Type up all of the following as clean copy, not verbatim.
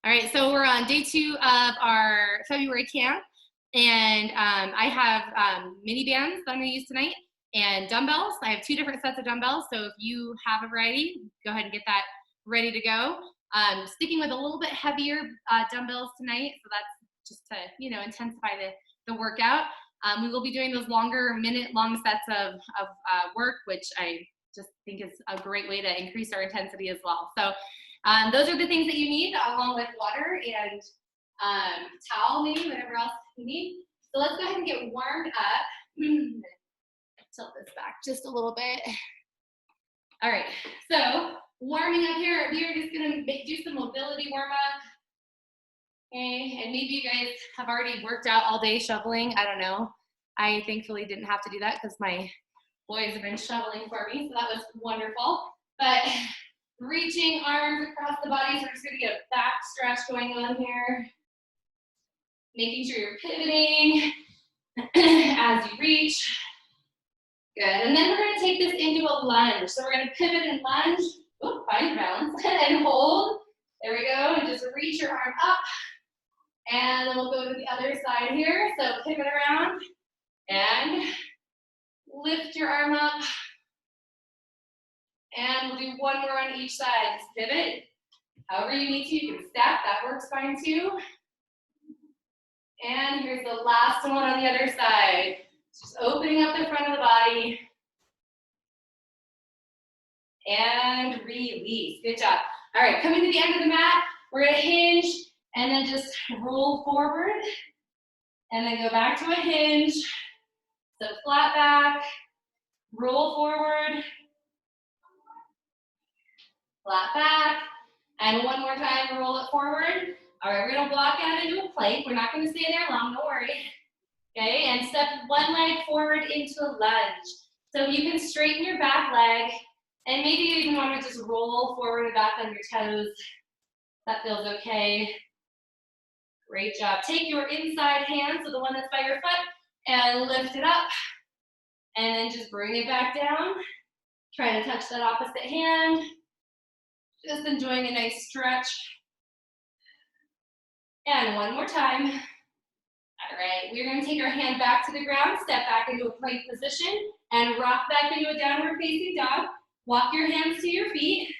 All right, so we're on day 2 of our February camp, and I have mini bands that I'm going to use tonight and dumbbells. I have 2 different sets of dumbbells, so if you have a variety, go ahead and get that ready to go. Sticking with a little bit heavier dumbbells tonight, so that's just to intensify the workout. We will be doing those longer minute-long sets of work, which I just think is a great way to increase our intensity as well. So those are the things that you need, along with water and towel, maybe, whatever else you need. So let's go ahead and get warmed up. Tilt this back just a little bit. All right, so warming up here, we are just gonna do some mobility warm up. Okay, and maybe you guys have already worked out all day shoveling, I don't know. I thankfully didn't have to do that because my boys have been shoveling for me, so that was wonderful. But reaching arms across the body, so we're just gonna get a back stretch going on here. Making sure you're pivoting as you reach. Good, and then we're gonna take this into a lunge. So we're gonna pivot and lunge. Ooh, find your balance, and hold. There we go, and just reach your arm up. And then we'll go to the other side here. So pivot around, and lift your arm up. And we'll do one more on each side. Just pivot. However you need to, you can step. That works fine too. And here's the last one on the other side. Just opening up the front of the body. And release. Good job. All right, coming to the end of the mat, we're going to hinge and then just roll forward. And then go back to a hinge. So flat back, roll forward. Flat back, and one more time, roll it forward. All right, we're gonna block out into a plank. We're not gonna stay there long, don't worry. Okay, and step one leg forward into a lunge. So you can straighten your back leg, and maybe you even wanna just roll forward and back on your toes. That feels okay. Great job. Take your inside hand, so the one that's by your foot, and lift it up. And then just bring it back down. Try to touch that opposite hand. Just enjoying a nice stretch. And one more time. All right, we're going to take our hand back to the ground, step back into a plank position, and rock back into a downward facing dog. Walk your hands to your feet.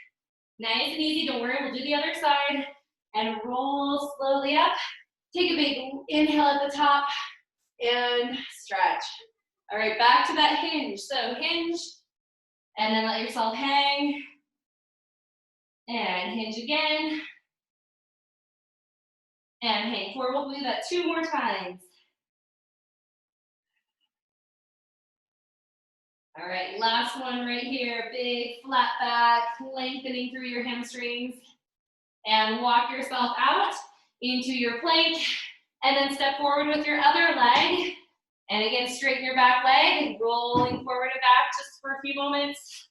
Nice and easy, don't worry, we'll do the other side. And roll slowly up. Take a big inhale at the top, and stretch. All right, back to that hinge. So hinge, and then let yourself hang. And hinge again. And hang forward. We'll do that 2 more times. All right, last one right here. Big flat back, lengthening through your hamstrings. And walk yourself out into your plank. And then step forward with your other leg. And again, straighten your back leg. Rolling forward and back just for a few moments.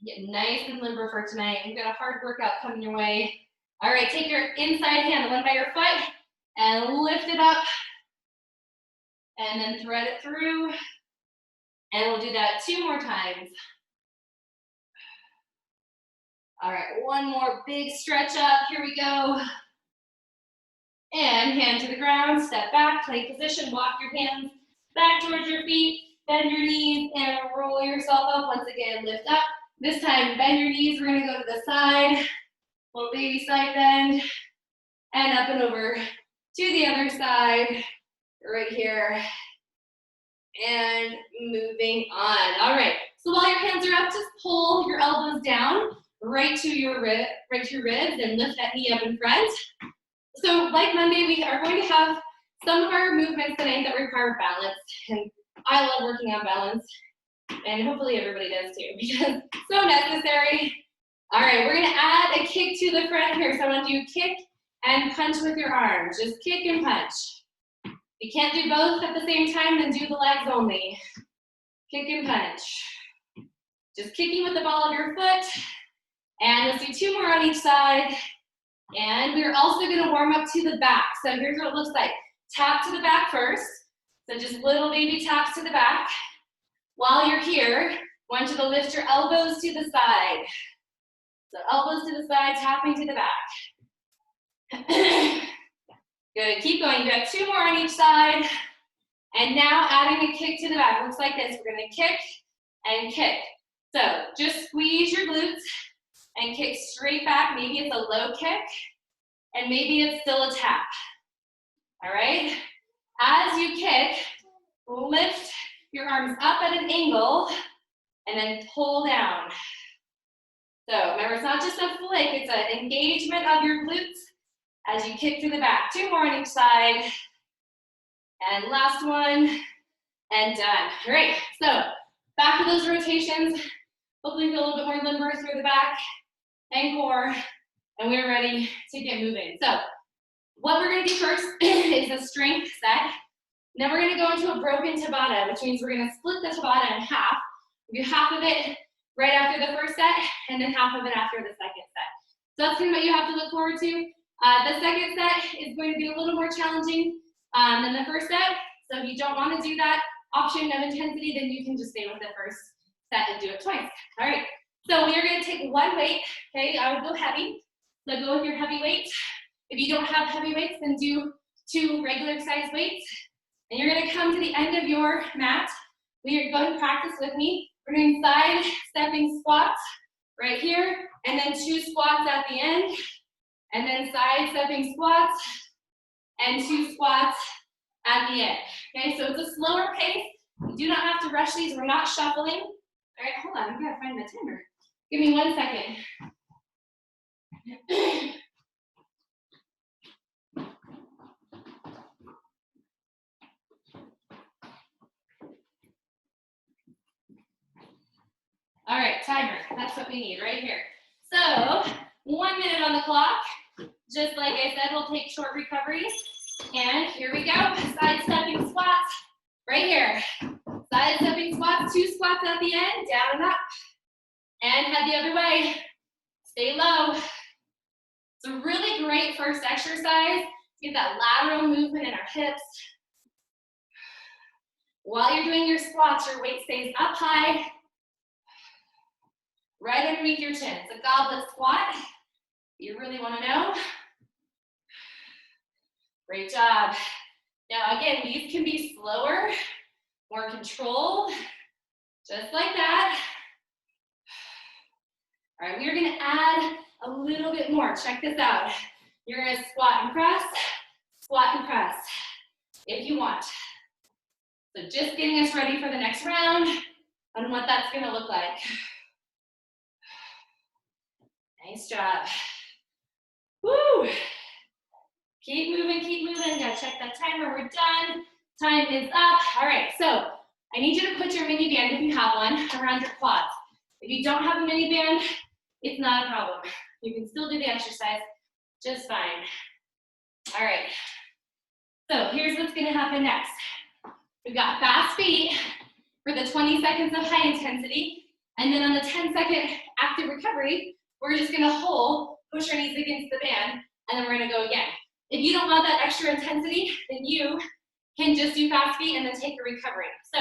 Get nice and limber for tonight. We've got a hard workout coming your way. All right, take your inside hand, the one by your foot, and lift it up. And then thread it through. And we'll do that 2 more times. All right, one more big stretch up. Here we go. And hand to the ground, step back, plank position, walk your hands back towards your feet, bend your knees, and roll yourself up. Once again, lift up. This time, bend your knees. We're going to go to the side. Little baby side bend. And up and over to the other side. Right here. And moving on. All right. So while your hands are up, just pull your elbows down right to your ribs and lift that knee up in front. So like Monday, we are going to have some of our movements tonight that require balance. And I love working on balance. And hopefully everybody does too, because it's so necessary. All right, we're gonna add a kick to the front here. So I want you to kick and punch with your arms. Just kick and punch. If you can't do both at the same time, then do the legs only. Kick and punch. Just kicking with the ball of your foot. And let's do 2 more on each side. And we're also gonna warm up to the back. So here's what it looks like. Tap to the back first. So just little baby taps to the back. While you're here, I want you to lift your elbows to the side. So elbows to the side, tapping to the back. Good, keep going. You got 2 more on each side. And now adding a kick to the back. Looks like this. We're gonna kick and kick. So just squeeze your glutes and kick straight back. Maybe it's a low kick, and maybe it's still a tap. All right? As you kick, lift your arms up at an angle, and then pull down. So remember, it's not just a flick, it's an engagement of your glutes as you kick to the back. 2 more on each side. And last one, and done. All right, so back to those rotations. Hopefully feel a little bit more limber through the back and core, and we're ready to get moving. So what we're gonna do first is a strength set. Then we're gonna go into a broken tabata, which means we're gonna split the tabata in half. We do half of it right after the first set, and then half of it after the second set. So that's kind of what you have to look forward to. The second set is going to be a little more challenging than the first set. So if you don't want to do that option of intensity, then you can just stay with the first set and do it twice. All right, so we are going to take 1 weight. Okay, I would go heavy. So go with your heavy weight. If you don't have heavy weights, then do 2 regular size weights. And you're going to come to the end of your mat. We are going to practice with me. We're doing side stepping squats right here, and then 2 squats at the end, and then side stepping squats and 2 squats at the end. Okay, so it's a slower pace. You do not have to rush these. We're not shuffling. All right, hold on. I've got to find my timer. Give me 1 second. All right, timer. That's what we need right here. So 1 minute on the clock. Just like I said, we'll take short recoveries. And here we go. Side stepping squats right here. Side stepping squats, 2 squats at the end, down and up. And head the other way. Stay low. It's a really great first exercise to get that lateral movement in our hips. While you're doing your squats, your weight stays up high, right underneath your chin. It's a goblet squat. You really want to know? Great job. Now again, these can be slower, more controlled, just like that. All right, we are going to add a little bit more. Check this out. You're going to squat and press if you want. So just getting us ready for the next round on what that's going to look like. Nice job. Woo! Keep moving, keep moving. Gotta check that timer. We're done. Time is up. All right, so I need you to put your mini band, if you have one, around your quads. If you don't have a mini band, it's not a problem. You can still do the exercise just fine. All right, so here's what's gonna happen next. We've got fast feet for the 20 seconds of high intensity, and then on the 10-second active recovery, we're just gonna hold, push our knees against the band, and then we're gonna go again. If you don't want that extra intensity, then you can just do fast feet and then take a recovery. So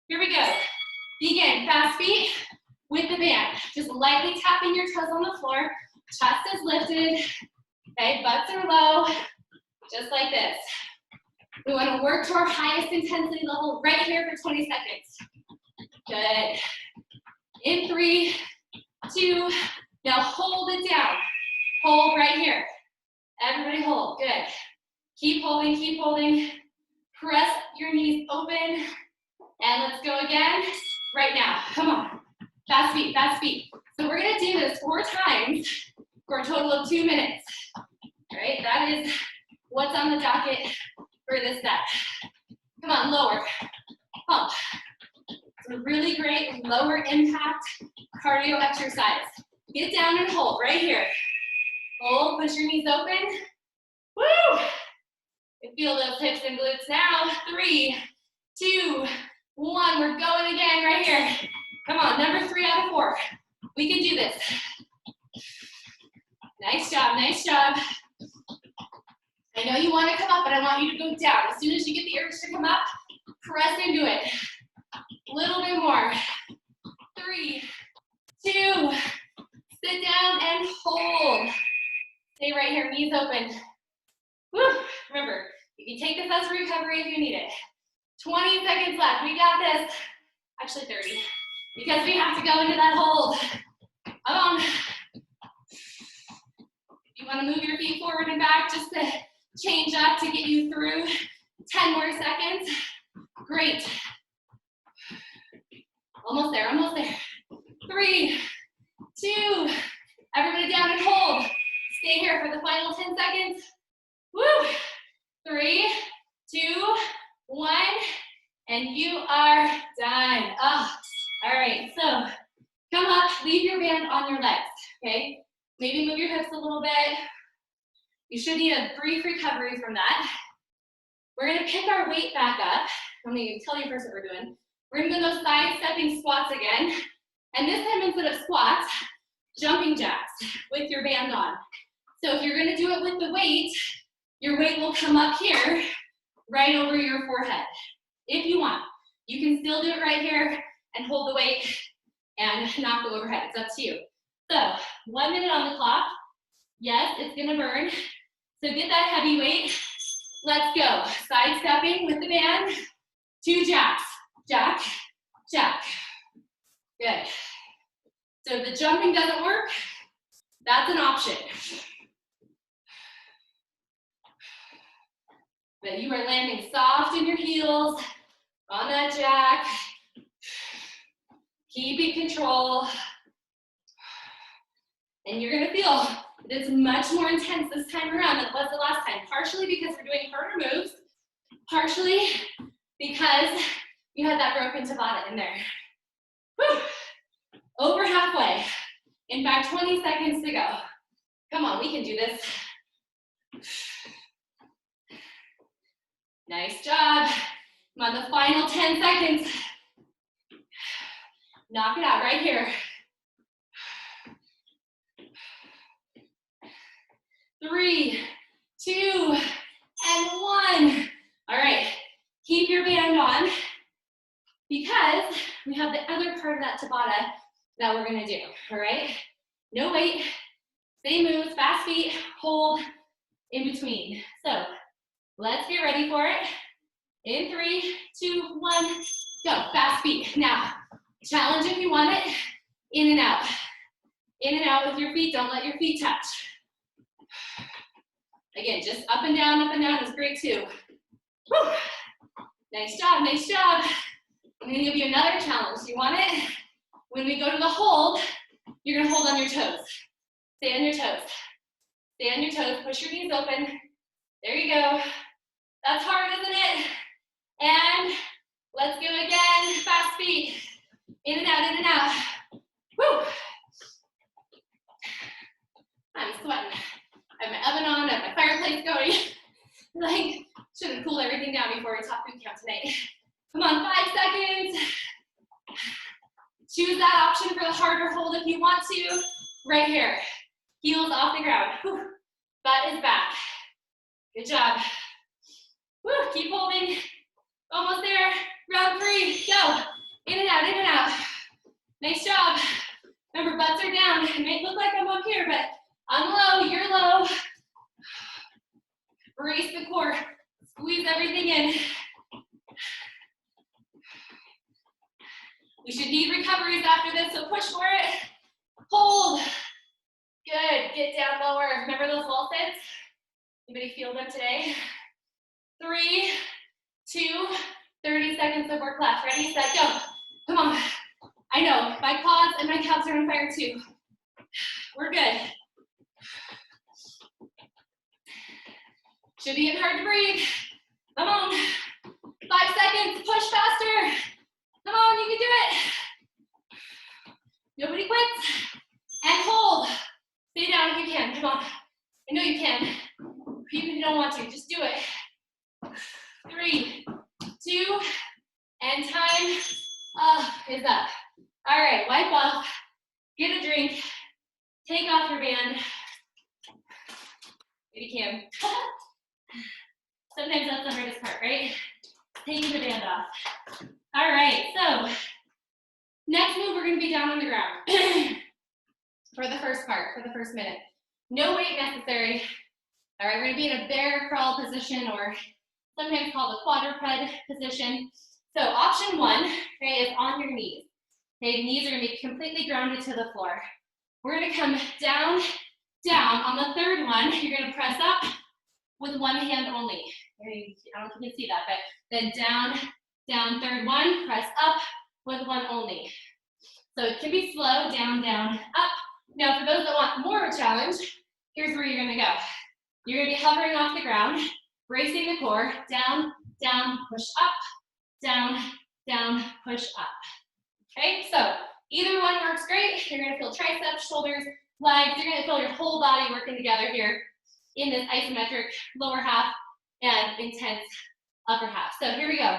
here we go. Begin fast feet with the band. Just lightly tapping your toes on the floor. Chest is lifted. Okay, butts are low. Just like this. We want to work to our highest intensity level right here for 20 seconds. Good. In 3, 2, now hold it down. Hold right here. Everybody hold, good. Keep holding, keep holding. Press your knees open. And let's go again, right now, come on. Fast feet, fast feet. So we're gonna do this 4 times for a total of 2 minutes. All right, that is what's on the docket for this set. Come on, lower, pump. It's a really great lower impact cardio exercise. Get down and hold right here. Hold, push your knees open. Woo! You feel those hips and glutes now. 3, 2, 1. We're going again right here. Come on, number 3 out of 4. We can do this. Nice job, nice job. I know you want to come up, but I want you to go down. As soon as you get the urge to come up, press into it. A little bit more. 3, 2, sit down and hold. Stay right here, knees open. Woo. Remember, you can take this as a recovery if you need it. 20 seconds left, we got this. Actually 30, because we have to go into that hold. Come on. If you want to move your feet forward and back just to change up to get you through 10 more seconds. Great. Almost there, almost there. 3, 2, everybody down and hold. Stay here for the final 10 seconds. Woo! 3, 2, 1, and you are done. Oh, all right, so come up, leave your band on your legs, okay? Maybe move your hips a little bit. You should need a brief recovery from that. We're gonna pick our weight back up. Let me tell you first what we're doing. We're gonna do those side-stepping squats again. And this time, instead of squats, jumping jacks with your band on. So if you're gonna do it with the weight, your weight will come up here, right over your forehead. If you want, you can still do it right here and hold the weight and not go overhead, it's up to you. So 1 minute on the clock. Yes, it's gonna burn. So get that heavy weight. Let's go. Side stepping with the band. 2 jacks. Jack, jack. Good. So if the jumping doesn't work, that's an option. But you are landing soft in your heels on that jack. Keep in control. And you're gonna feel it's much more intense this time around than it was the last time. Partially because we're doing harder moves, partially because you had that broken tabata in there. Whew. Over halfway. In fact, 20 seconds to go. Come on, we can do this. Nice job. Come on, the final 10 seconds. Knock it out right here. 3, 2, and 1. All right, keep your band on because we have the other part of that tabata that we're gonna do, all right? No weight, same moves, fast feet, hold in between. So let's get ready for it. In 3, 2, 1, go, fast feet. Now, challenge if you want it, in and out. In and out with your feet, don't let your feet touch. Again, just up and down is great too. Whew. Nice job, nice job. I'm gonna give you another challenge. You want it? When we go to the hold, you're gonna hold on your toes. Stay on your toes. Stay on your toes, push your knees open. There you go. That's hard, isn't it? And let's go again, fast feet. In and out, in and out. Woo! I'm sweating. I have my oven on, I have my fireplace going. Like, should have cooled everything down before we taught boot camp tonight. Come on, 5 seconds. Choose that option for the harder hold if you want to. Right here. Heels off the ground. Whew. Butt is back. Good job. Woo, keep holding. Almost there. Round 3. Go. In and out, in and out. Nice job. Remember, butts are down. It may look like I'm up here, but I'm low, you're low. Brace the core. Squeeze everything in. We should need recoveries after this, so push for it. Hold. Good. Get down lower. Remember those wall sits? Anybody feel them today? 3, 2, 30 seconds of work left. Ready, set, go. Come on. I know, my quads and my calves are on fire too. We're good. Should be getting hard to breathe. Come on. 5 seconds, push faster. Come on, you can do it. Nobody quits. And hold. Stay down if you can, come on. I know you can. Even if you don't want to, just do it. 3, 2, and time is up. All right, wipe off, get a drink, take off your band. If you can. Sometimes that's the hardest part, right? Taking the band off. All right, so next move, we're gonna be down on the ground for the first part, for the first minute. No weight necessary. All right, we're gonna be in a bear crawl position, or sometimes called a quadruped position. So option one, okay, is on your knees. Okay, knees are gonna be completely grounded to the floor. We're gonna come down, down. On the third one, you're gonna press up with one hand only. I don't know if you can see that, but then down, down, third one, press up with one only. So it can be slow, down, down, up. Now for those that want more of a challenge, here's where you're gonna go. You're gonna be hovering off the ground, bracing the core, down, down, push up, down, down, push up. Okay, so either one works great. You're gonna feel triceps, shoulders, legs. You're gonna feel your whole body working together here in this isometric lower half and intense upper half. So here we go.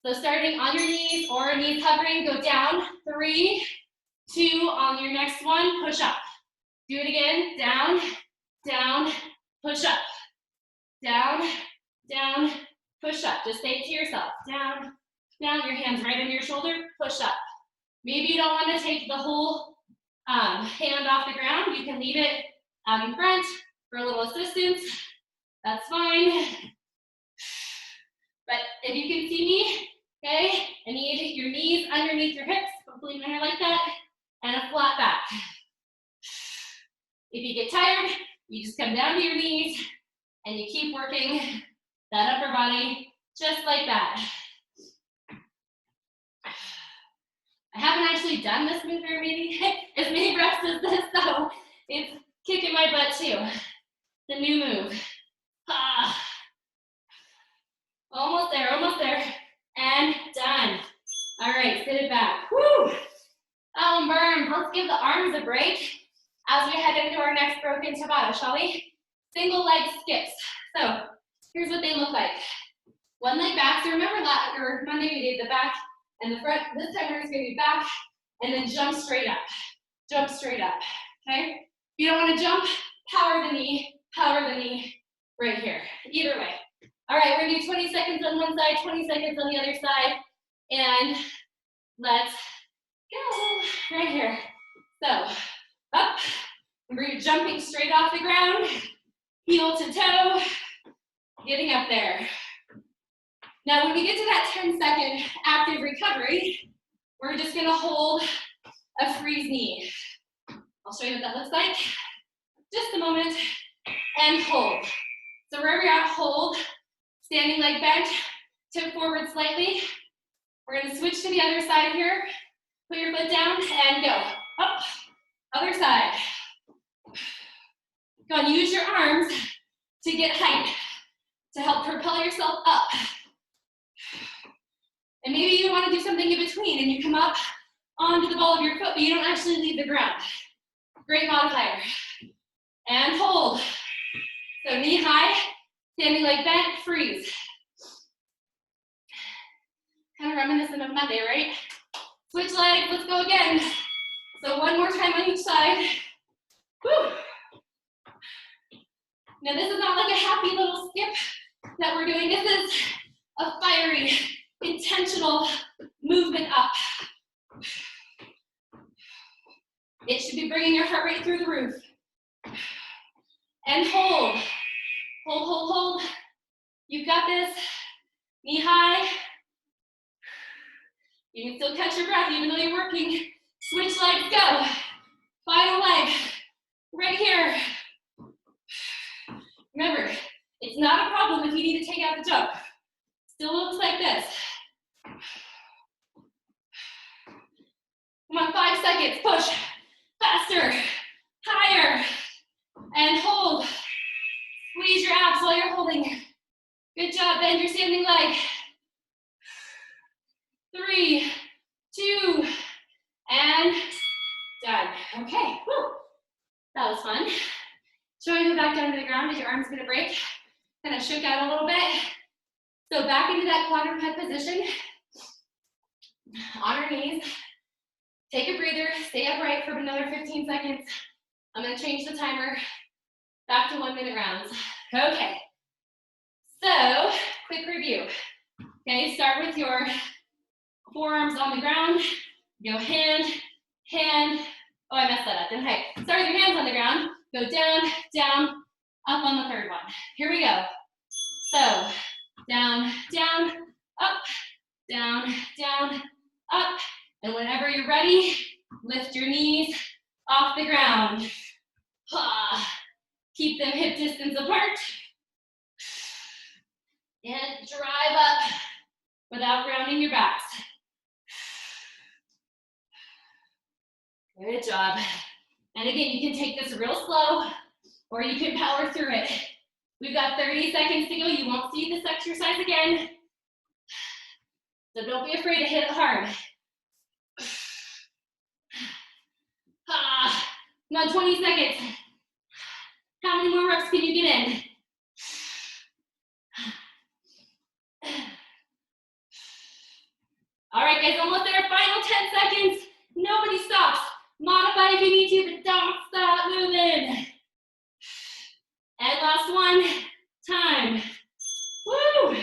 So starting on your knees or knees hovering, go down, 3, 2, on your next one, push up. Do it again, down, down, push up. Down, down, push up. Just say it to yourself. Down, down, your hands right under your shoulder, push up. Maybe you don't want to take the whole hand off the ground. You can leave it out in front for a little assistance. That's fine. But if you can see me, okay, I need your knees underneath your hips. Hopefully mine are like that. And a flat back. If you get tired, you just come down to your knees and you keep working that upper body just like that. I haven't actually done this move very as many reps as this, so it's kicking my butt too. The new move. Ah. Almost there, and done. All right, sit it back. Woo! That one burned. Let's give the arms a break as we head into our next broken tabata, shall we? Single leg skips. So here's what they look like. One leg back. So remember Monday we did the back and the front. This time we're just gonna be back and then jump straight up. Jump straight up, okay? If you don't wanna jump, power the knee right here. Either way. All right, we're gonna do 20 seconds on one side, 20 seconds on the other side, and let's go right here. So up, we're jumping straight off the ground, heel to toe, getting up there. Now when we get to that 10-second active recovery, we're just gonna hold a freeze knee. I'll show you what that looks like. Just a moment, and hold. So wherever you're at, hold. Standing leg bent, tip forward slightly. We're gonna switch to the other side here. Put your foot down and go. Up, other side. Go and use your arms to get height, to help propel yourself up. And maybe you wanna do something in between and you come up onto the ball of your foot, but you don't actually leave the ground. Great modifier. And hold. So knee high, standing leg bent, freeze. Kind of reminiscent of Monday, right? Switch legs, let's go again. So one more time on each side. Whew. Now this is not like a happy little skip that we're doing. This is a fiery, intentional movement up. It should be bringing your heart rate through the roof. And hold. Hold, hold, hold. You've got this. Knee high. You can still catch your breath even though you're working. Switch legs, go. Final leg, right here. Remember, it's not a problem if you need to take out the jump. Still looks like this. Come on, 5 seconds, push. Faster, higher, and hold. Squeeze your abs while you're holding. Good job, bend your standing leg. 3, 2, and done. Okay, whew. That was fun. Showing you back down to the ground as your arm's gonna break. Kind of shook out a little bit. So back into that quadruped position. On our knees. Take a breather, stay upright for another 15 seconds. I'm gonna change the timer back to 1-minute rounds. Okay, so quick review. Okay, start with your forearms on the ground. Go hand, hand. Oh, I messed that up, didn't I? Start with your hands on the ground. Go down, down, up on the third one. Here we go. So down, down, up, down, down, up. And whenever you're ready, lift your knees off the ground. Keep them hip distance apart. And drive up without rounding your backs. Good job. And again, you can take this real slow or you can power through it. We've got 30 seconds to go. You won't see this exercise again. So don't be afraid to hit it hard. Come on, 20 seconds. How many more reps can you get in? All right, guys, almost there. Final 10 seconds. Nobody stops. Modify if you need to, but don't stop moving. And last one. Time. Woo!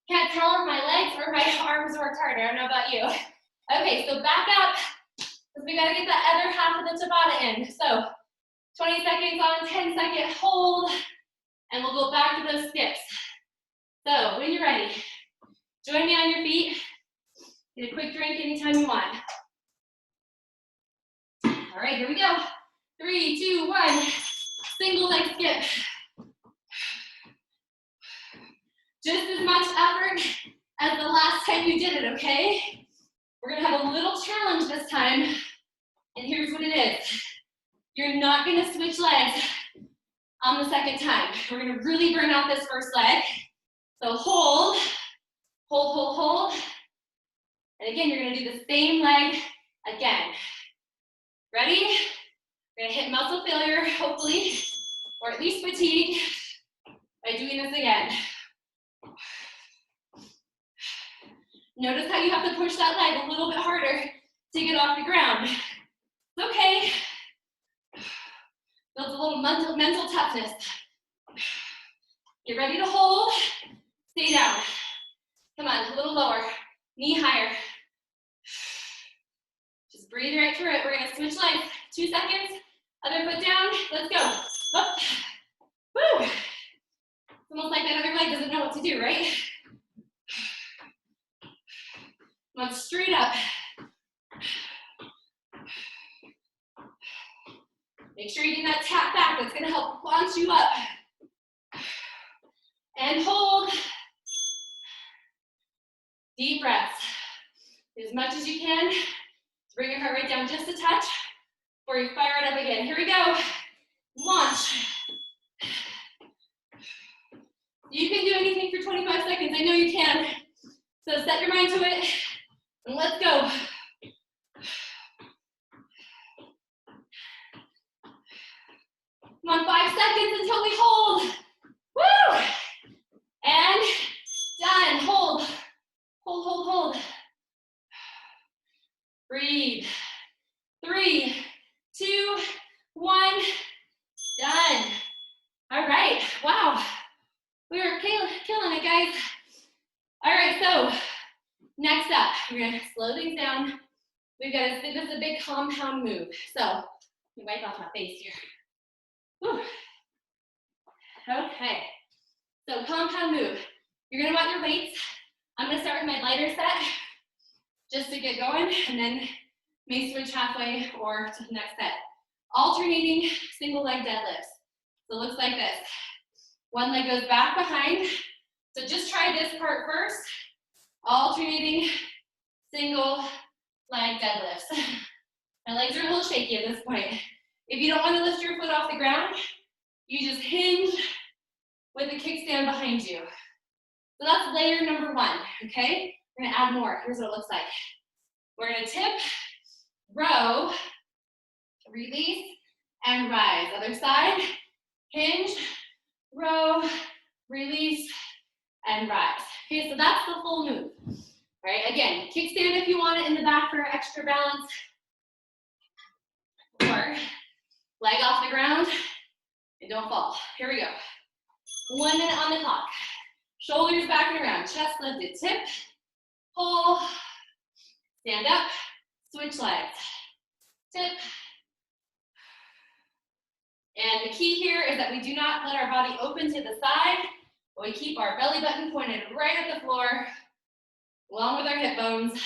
Can't tell if my legs or my arms worked harder. I don't know about you. Okay, so back up, because we gotta get that other half of the Tabata in. So 20 seconds on, 10-second hold, and we'll go back to those skips. So when you're ready, join me on your feet. Get a quick drink anytime you want. All right, here we go. 3, 2, 1. Single leg skip. Just as much effort as the last time you did it, okay? We're gonna have a little challenge this time, and here's what it is. You're not gonna switch legs on the second time. We're gonna really burn out this first leg. So hold, hold, hold, hold. And again, you're gonna do the same leg again. Ready? We're gonna hit muscle failure, hopefully, or at least fatigue by doing this again. Notice how you have to push that leg a little bit harder to get off the ground. It's okay. Builds a little mental toughness. Get ready to hold. Stay down. Come on, a little lower. Knee higher. Just breathe right through it. We're gonna switch legs. 2 seconds. Other foot down. Let's go. Up. Woo. It's almost like that other leg doesn't know what to do, right? Come on, straight up. Make sure you do that tap back. That's gonna help launch you up. And hold. Deep breaths. As much as you can. Bring your heart rate down just a touch before you fire it up again. Here we go. Launch. You can do anything for 25 seconds. I know you can. So set your mind to it and let's go. Come on, 5 seconds until we hold. Woo! And done. Hold. Hold, hold, hold. Breathe. 3, 2, 1. Done. All right. Wow. We are killing it, guys. All right, so next up, we're gonna slow things down. We've got this is a big compound move. So let me wipe off my face here. Whew. Okay. So compound move. You're gonna want your weights. I'm gonna start with my lighter set just to get going, and then may switch halfway or to the next set. Alternating single leg deadlifts. So it looks like this. One leg goes back behind. So just try this part first. Alternating single leg deadlifts. My legs are a little shaky at this point. If you don't want to lift your foot off the ground, you just hinge with the kickstand behind you. So that's layer number 1, okay? We're gonna add more. Here's what it looks like. We're gonna tip, row, release, and rise. Other side, hinge, row, release, and rise. Okay, so that's the full move. All right, again, kickstand if you want it in the back for extra balance. Or leg off the ground and don't fall. Here we go. 1 minute on the clock. Shoulders back and around, chest lifted, tip, pull, stand up, switch legs, tip, And the key here is that we do not let our body open to the side, but we keep our belly button pointed right at the floor, along with our hip bones.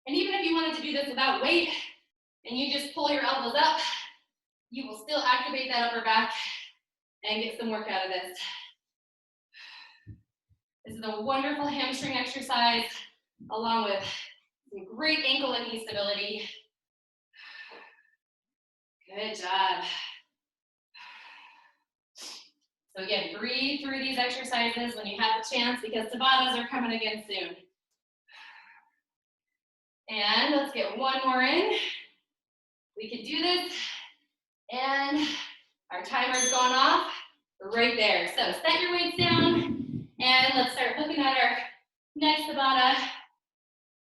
And even if you wanted to do this without weight, and you just pull your elbows up, you will still activate that upper back and get some work out of this. This is a wonderful hamstring exercise, along with some great ankle and knee stability. Good job. So again, breathe through these exercises when you have the chance, because tabatas are coming again soon. And let's get one more in. We can do this. And our timer's going off right there. So set your weights down, and let's start looking at our next tabata.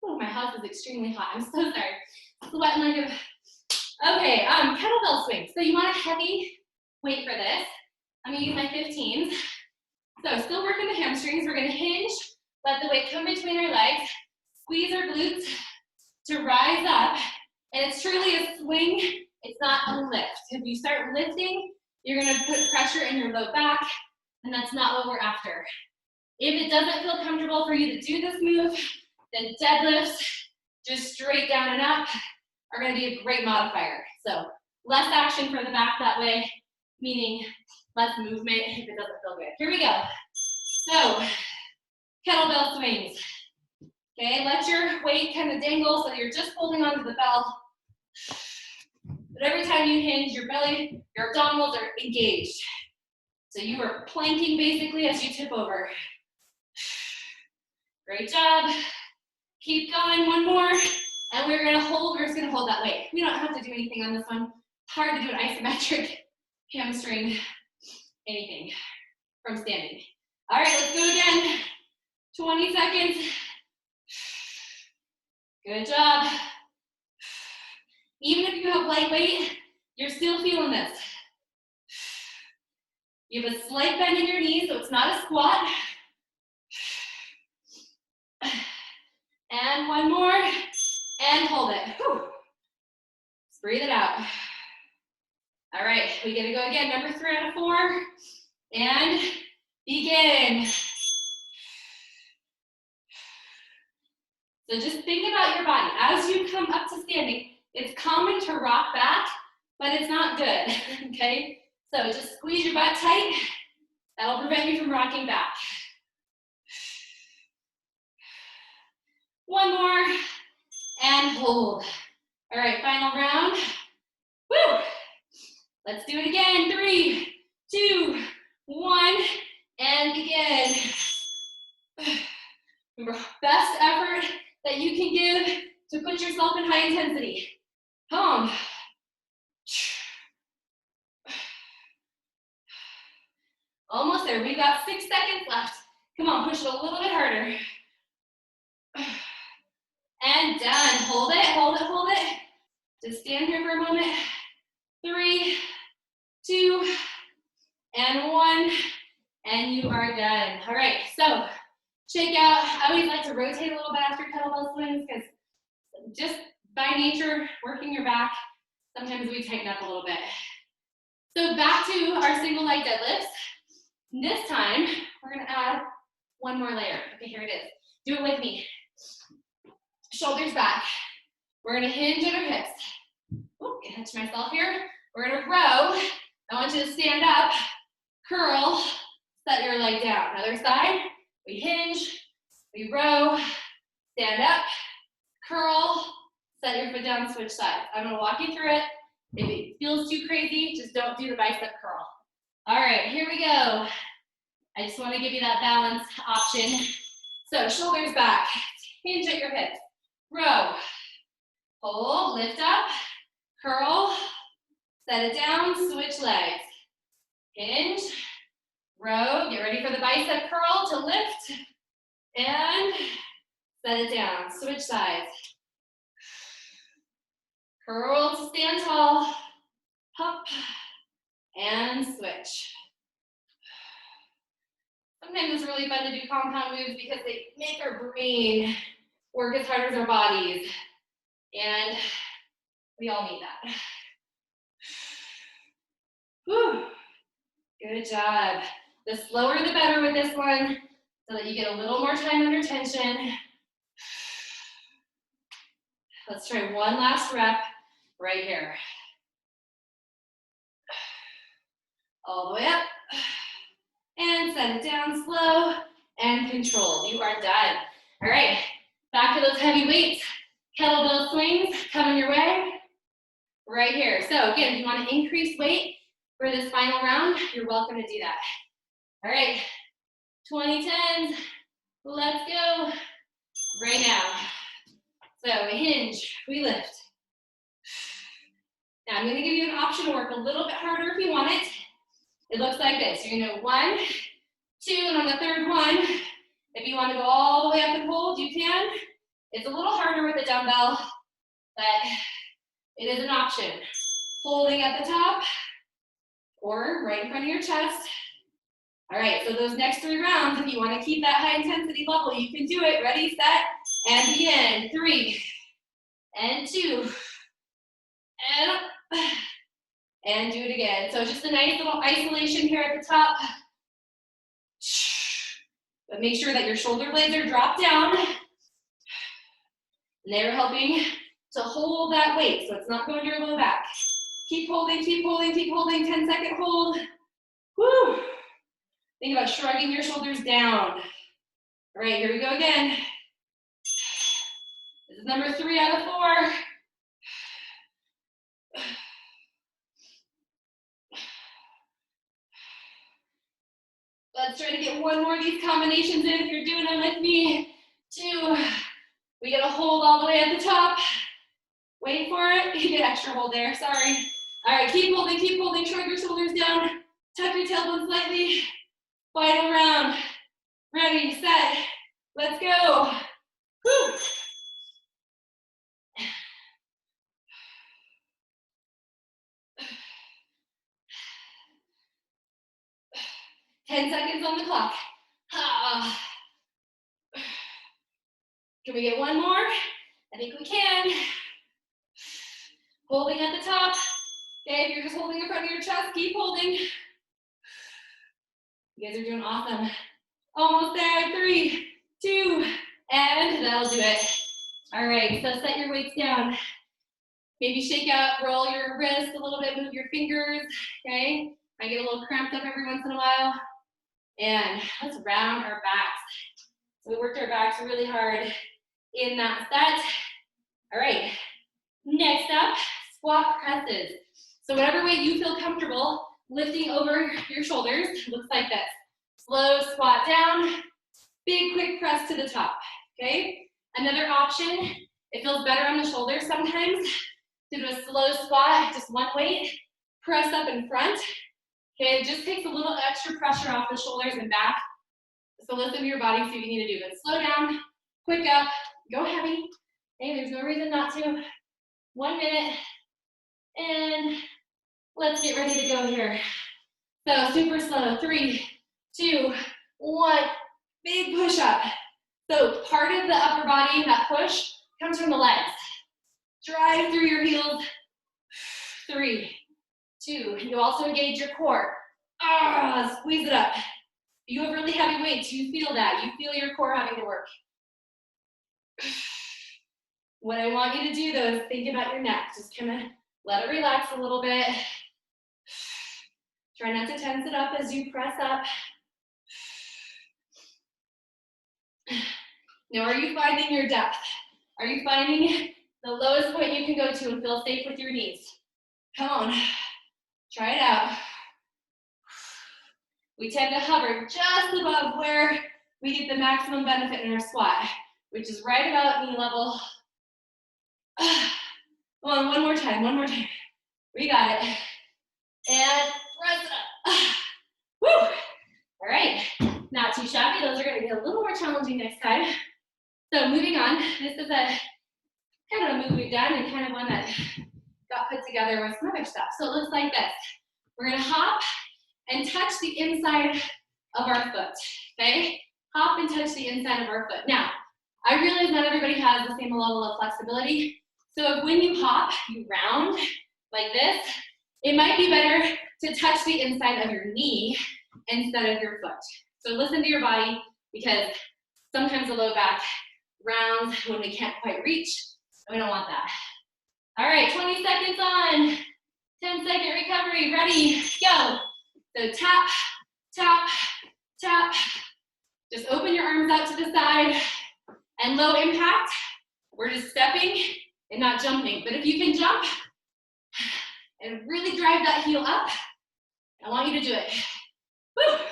Oh, my house is extremely hot. I'm so sorry. Sweating like a... Okay, kettlebell swings. So you want a heavy weight for this. I'm gonna use my 15s. So still working the hamstrings. We're gonna hinge, let the weight come between our legs, squeeze our glutes to rise up. And it's truly a swing, it's not a lift. If you start lifting, you're gonna put pressure in your low back, and that's not what we're after. If it doesn't feel comfortable for you to do this move, then deadlifts, just straight down and up, are gonna be a great modifier. So less action for the back that way, meaning less movement if it doesn't feel good. Here we go. So, kettlebell swings. Okay, let your weight kind of dangle so you're just holding onto the bell. But every time you hinge, your belly, your abdominals are engaged. So you are planking basically as you tip over. Great job. Keep going, one more. And we're just gonna hold that weight. We don't have to do anything on this one. It's hard to do an isometric hamstring, anything from standing. All right, let's go again. 20 seconds. Good job. Even if you have light weight, you're still feeling this. You have a slight bend in your knees, so it's not a squat. And one more, and hold it. Whew. Just breathe it out. All right, we gotta go again. Number 3 out of 4, and begin. So just think about your body. As you come up to standing, it's common to rock back, but it's not good, okay? So just squeeze your butt tight. That'll prevent you from rocking back. One more, and hold. All right, final round. Woo! Let's do it again. 3, 2, 1, and begin. Remember, best effort that you can give to put yourself in high intensity. Come on. Almost there. We've got 6 seconds left. Come on, push it a little bit harder. And done. Hold it, hold it, hold it. Just stand here for a moment. 3, 2, and 1, and you are done. All right, so shake out. I always like to rotate a little bit after kettlebell swings because just by nature, working your back, sometimes we tighten up a little bit. So back to our single leg deadlifts. This time, we're gonna add one more layer. Okay, here it is. Do it with me. Shoulders back. We're gonna hinge at our hips. Ooh, I catch myself here. We're gonna row. I want you to stand up, curl, set your leg down. Other side, we hinge, we row, stand up, curl, set your foot down, switch sides. I'm gonna walk you through it. If it feels too crazy, just don't do the bicep curl. All right, here we go. I just wanna give you that balance option. So shoulders back, hinge at your hips, row, hold, lift up, curl, set it down, switch legs. Hinge, row, get ready for the bicep curl to lift, and set it down, switch sides. Curl to stand tall, hop, and switch. Sometimes it's really fun to do compound moves because they make our brain work as hard as our bodies, and we all need that. Whew. Good job. The slower the better with this one, so that you get a little more time under tension. Let's try one last rep right here. All the way up. And set it down slow and controlled. You are done. All right, back to those heavy weights. Kettlebell swings coming your way right here. So again, if you want to increase weight for this final round, you're welcome to do that. All right, 20 tens. Let's go right now. So we hinge, we lift. Now I'm going to give you an option to work a little bit harder if you want it. It looks like this. You're going to go 1, 2, and on the third one, if you want to go all the way up and hold, you can. It's a little harder with the dumbbell, but it is an option. Holding at the top or right in front of your chest. All right, so those next 3 rounds, if you want to keep that high intensity level, you can do it. Ready, set, and begin. 3, and 2, and up, and do it again. So just a nice little isolation here at the top. But make sure that your shoulder blades are dropped down. And they're helping to hold that weight, so it's not going to your low back. Keep holding, keep holding, keep holding. 10-second hold. Woo! Think about shrugging your shoulders down. All right, here we go again. This is number 3 out of 4. Let's try to get one more of these combinations in if you're doing them with me. 2. We gotta hold all the way at the top. Wait for it. You get extra hold there, sorry. All right, keep holding, shrug your shoulders down. Tuck your tailbone slightly. Final round. Ready, set, let's go. Whew. Ten seconds on the clock. Can we get one more? I think we can. Holding at the top. Okay, if you're just holding in front of your chest, keep holding. You guys are doing awesome. Almost there. 3, 2, and that'll do it. All right, so set your weights down. Maybe shake out, roll your wrist a little bit, move your fingers, okay? I get a little cramped up every once in a while. And let's round our backs. So we worked our backs really hard in that set. All right, next up, squat presses. So whatever way you feel comfortable, lifting over your shoulders, looks like this. Slow squat down, big quick press to the top, okay? Another option, it feels better on the shoulders sometimes, to do a slow squat, just one weight, press up in front. Okay, it just takes a little extra pressure off the shoulders and back. So listen to your body, see what you need to do. But slow down, quick up, go heavy. Okay, there's no reason not to. 1 minute, and let's get ready to go here. So super slow, 3, 2, 1, big push up. So part of the upper body, that push, comes from the legs. Drive through your heels. 3, 2, you also engage your core. Squeeze it up. You have really heavy weights, you feel that. You feel your core having to work. What I want you to do though is think about your neck. Just kind of let it relax a little bit. Try not to tense it up as you press up. Now, are you finding your depth? Are you finding the lowest point you can go to and feel safe with your knees? Come on, try it out. We tend to hover just above where we get the maximum benefit in our squat, which is right about knee level. Come on, one more time. We got it. And press it up. Woo! All right, not too shabby. Those are gonna be a little more challenging next time. So moving on, this is a kind of a move we've done and kind of one that got put together with some other stuff. So it looks like this. We're gonna hop and touch the inside of our foot, okay? Hop and touch the inside of our foot. Now, I realize not everybody has the same level of flexibility. So if when you hop, you round like this, it might be better to touch the inside of your knee instead of your foot. So listen to your body, because sometimes the low back rounds when we can't quite reach, and we don't want that. All right, 20 seconds on. 10-second recovery, ready, go. So tap, tap, tap. Just open your arms out to the side, and low impact, we're just stepping and not jumping. But if you can jump and really drive that heel up, I want you to do it. Woo. So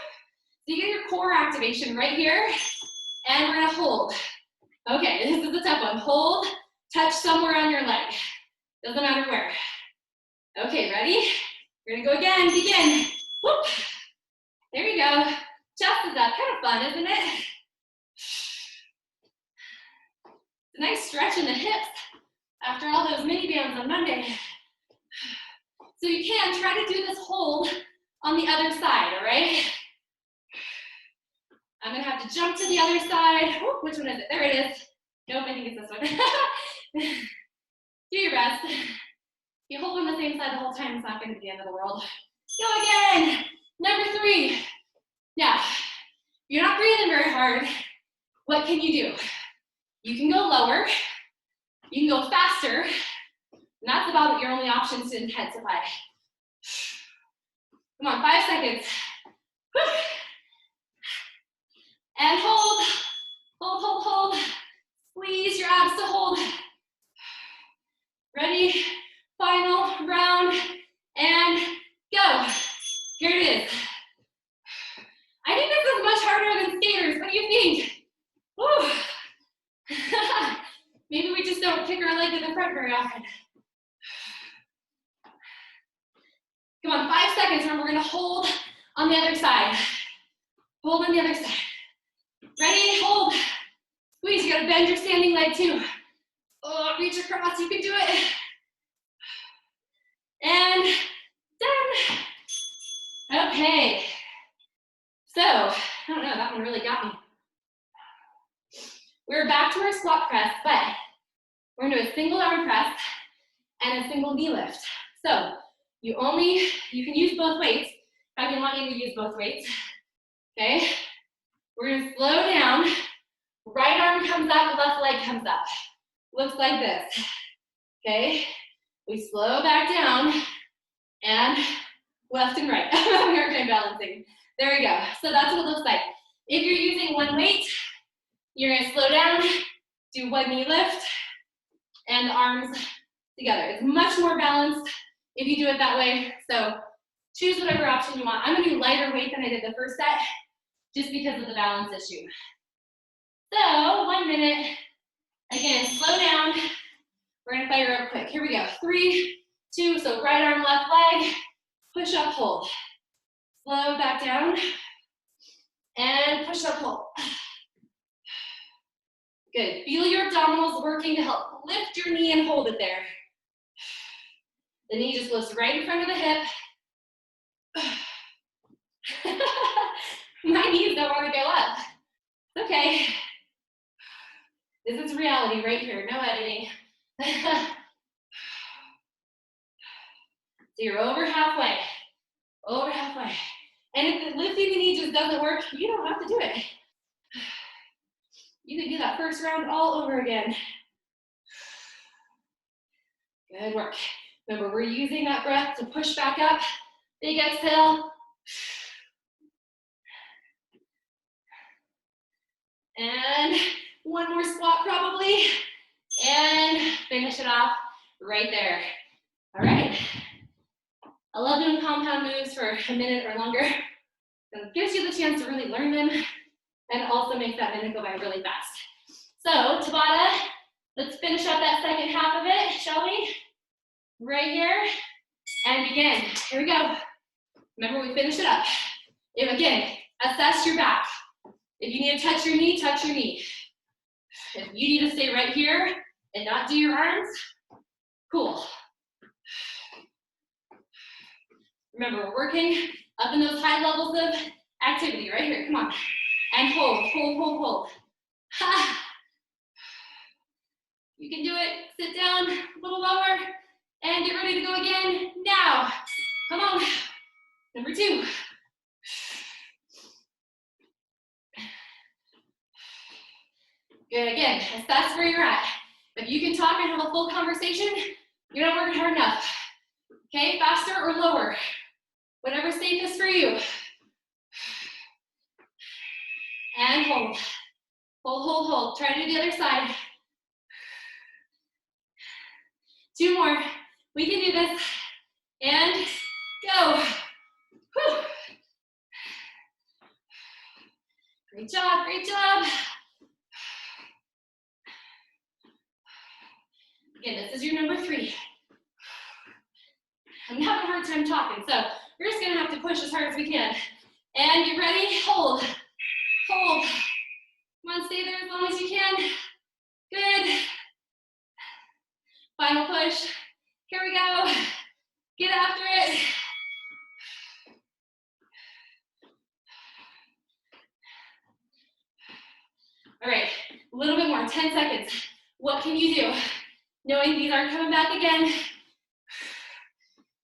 you get your core activation right here, and we're gonna hold. Okay, this is a tough one. Hold, touch somewhere on your leg. Doesn't matter where. Okay, ready? We're gonna go again, begin. Whoop. There we go. Chest is up, kind of fun, isn't it? It's a nice stretch in the hips after all those mini bands on Monday. So you can try to do this hold on the other side, all right? I'm gonna have to jump to the other side. Whoop, which one is it? There it is. Nope, I think it's this one. Do your best. If you hold on the same side the whole time, it's not gonna be the end of the world. Go again. Number 3. Now, you're not breathing very hard. What can you do? You can go lower. You can go faster. And that's about your only options to intensify. Come on, 5 seconds. Woo. And hold. Hold, hold, hold. Squeeze your abs to hold. Ready? Final round. And go. Here it is. I think this is much harder than skaters. What do you think? Woo. Maybe we just don't kick our leg to the front very often. Come on, 5 seconds, and we're gonna hold on the other side. Hold on the other side. Ready, hold. Squeeze, you gotta bend your standing leg too. Oh, reach across, you can do it. And done. Okay. So, I don't know, that one really got me. We're back to our squat press, but we're gonna do a single arm press and a single knee lift. So, you can use both weights. I want you to use both weights, okay? We're gonna slow down. Right arm comes up, left leg comes up. Looks like this, okay? We slow back down, and left and right. I'm having a hard time balancing. There we go. So that's what it looks like. If you're using one weight, you're gonna slow down, do one knee lift, and the arms together. It's much more balanced if you do it that way. So choose whatever option you want. I'm gonna do lighter weight than I did the first set, just because of the balance issue. So 1 minute. Again, slow down. We're gonna fire up quick. Here we go. 3, 2, so right arm, left leg, push up, hold. Slow back down, and push up, hold. Good. Feel your abdominals working to help lift your knee and hold it there. The knee just lifts right in front of the hip. My knees don't want to go up. It's okay. This is reality right here, no editing. So you're over halfway. Over halfway. And if lifting the knee just doesn't work, you don't have to do it. You can do that first round all over again. Good work. Remember, we're using that breath to push back up. Big exhale. And one more squat probably. And finish it off right there. All right. I love doing compound moves for a minute or longer. It gives you the chance to really learn them, and also makes that minute go by really fast. So, Tabata, let's finish up that second half of it, shall we? Right here, and begin. Here we go. Remember, we finish it up. Again, assess your back. If you need to touch your knee, touch your knee. If you need to stay right here and not do your arms, cool. Remember, we're working up in those high levels of activity right here. Come on. And hold, hold, hold, hold. Ha. You can do it. Sit down a little lower and get ready to go again now. Come on. Number 2. Good, again, assess where you're at. If you can talk and have a full conversation, you're not working hard enough. Okay, faster or lower, whatever's safest for you. And hold. Hold, hold, hold. Try to do the other side. 2 more. We can do this. And go. Whew. Great job, great job. Again, this is your number 3. I'm having a hard time talking, so we're just gonna have to push as hard as we can. And you ready? Hold, hold. Come on, stay there as long as you can. Good. Final push. Here we go. Get after it. All right, a little bit more, 10 seconds. What can you do? Knowing these aren't coming back again. You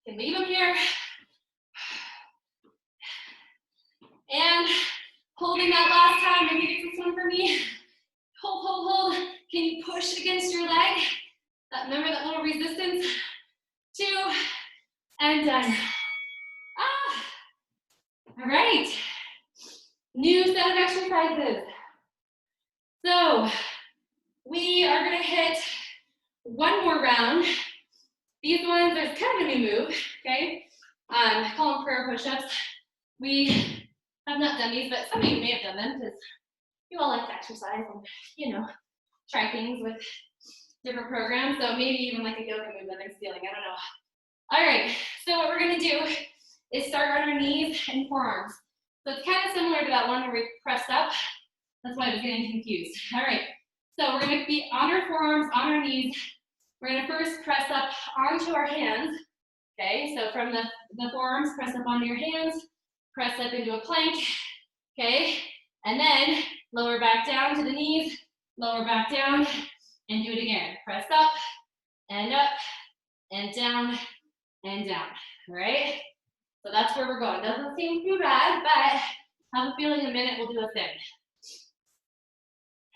can leave them here. And holding that last time, I think it's this one for me. Hold, hold, hold. Can you push against your leg? Remember that little resistance? 2, and done. All right. New set of exercises. So we are gonna hit one more round. These ones, there's kind of a new move, okay? I call them prayer push-ups. We have not done these, but some of you may have done them because you all like to exercise and, you know, try things with different programs. So maybe even like a yoga move that I'm stealing, I don't know. All right, so what we're gonna do is start on our knees and forearms. So it's kind of similar to that one where we pressed up. That's why I was getting confused. All right, so we're gonna be on our forearms, on our knees. We're gonna first press up onto our hands. Okay, so from the forearms, press up onto your hands, press up into a plank, okay? And then lower back down to the knees, lower back down, and do it again. Press up, and down, and down, all right? So that's where we're going. Doesn't seem too bad, but I have a feeling in a minute we'll do a thing.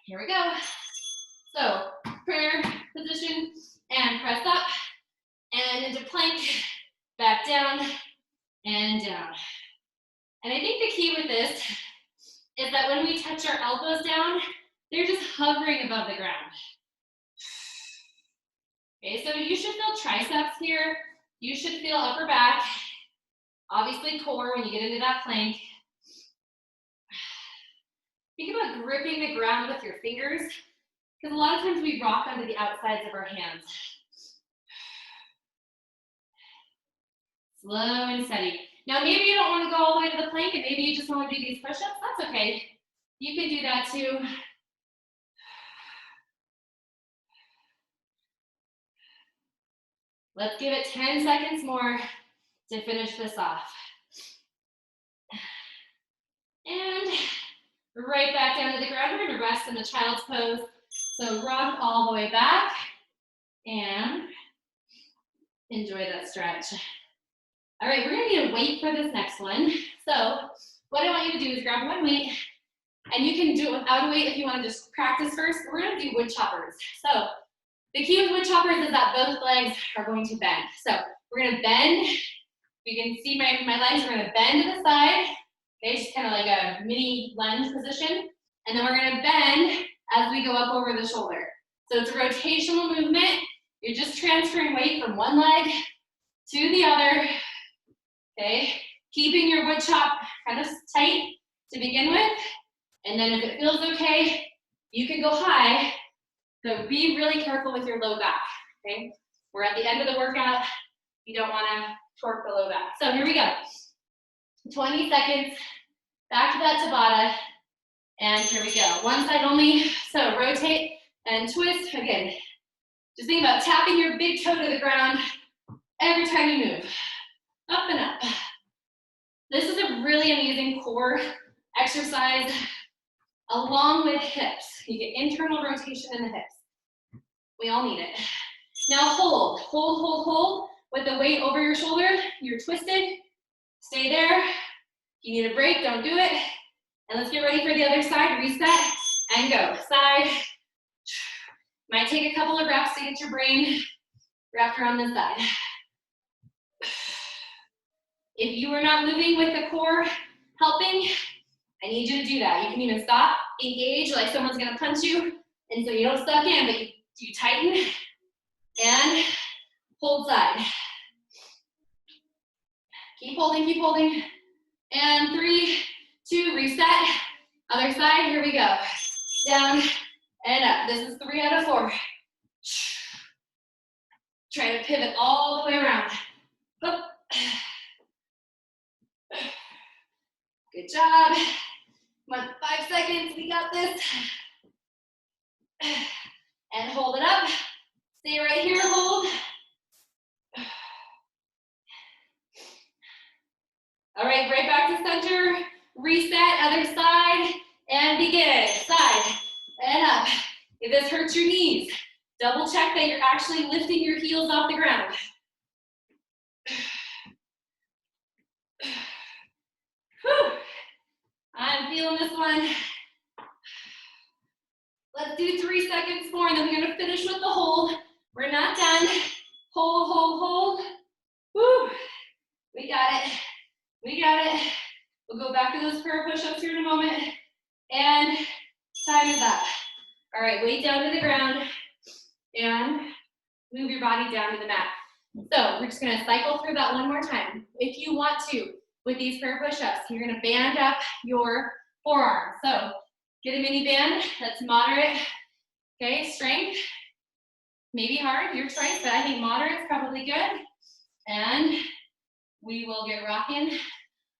Here we go. So prayer position, and press up, and into plank, back down, and down. And I think the key with this is that when we touch our elbows down, they're just hovering above the ground. Okay, so you should feel triceps here. You should feel upper back. Obviously core when you get into that plank. Think about gripping the ground with your fingers, because a lot of times we rock onto the outsides of our hands. Slow and steady. Now maybe you don't want to go all the way to the plank and maybe you just want to do these push-ups. That's okay. You can do that too. Let's give it 10 seconds more to finish this off. And right back down to the ground. We're going to rest in the child's pose. So rock all the way back and enjoy that stretch. All right, we're gonna need a weight for this next one. So what I want you to do is grab one weight, and you can do it without a weight if you wanna just practice first. We're gonna do wood choppers. So the key with wood choppers is that both legs are going to bend. So we're gonna bend. You can see my legs, we're gonna bend to the side. Okay, just kind of like a mini lunge position. And then we're gonna bend as we go up over the shoulder. So it's a rotational movement. You're just transferring weight from one leg to the other. Okay, keeping your wood chop kind of tight to begin with, and then if it feels okay, you can go high, so be really careful with your low back, okay? We're at the end of the workout, you don't wanna torque the low back. So here we go, 20 seconds, back to that Tabata, and here we go. One side only, so rotate and twist. Again, just think about tapping your big toe to the ground every time you move. Up and up. This is a really amazing core exercise along with hips. You get internal rotation in the hips. We all need it. Now hold with the weight over your shoulder. You're twisted. Stay there. If you need a break, don't do it. And let's get ready for the other side. Reset and go. Side. Might take a couple of reps to get your brain wrapped around this side. If you are not moving with the core helping, I need you to do that. You can even stop, engage like someone's gonna punch you, and so you don't suck in, but you tighten and hold side. Keep holding, keep holding. And 3, 2, reset. Other side, here we go. Down and up. This is 3 out of 4. Try to pivot all the way around. Up. Good job. Come on, 5 seconds, we got this. And hold it up. Stay right here, hold. All right, right back to center. Reset, other side, and begin. Side and up. If this hurts your knees, double check that you're actually lifting your heels off the ground. Whew. I'm feeling this one. Let's do 3 seconds more, and then we're gonna finish with the hold. We're not done. Hold, hold, hold. Woo. We got it. We got it. We'll go back to those prayer push-ups here in a moment. And time is up. All right, weight down to the ground and move your body down to the mat. So we're just gonna cycle through that one more time. If you want to, with these prayer push-ups, you're gonna band up your forearms. So get a mini band that's moderate, okay, strength. Maybe hard, your choice, but I think moderate is probably good. And we will get rocking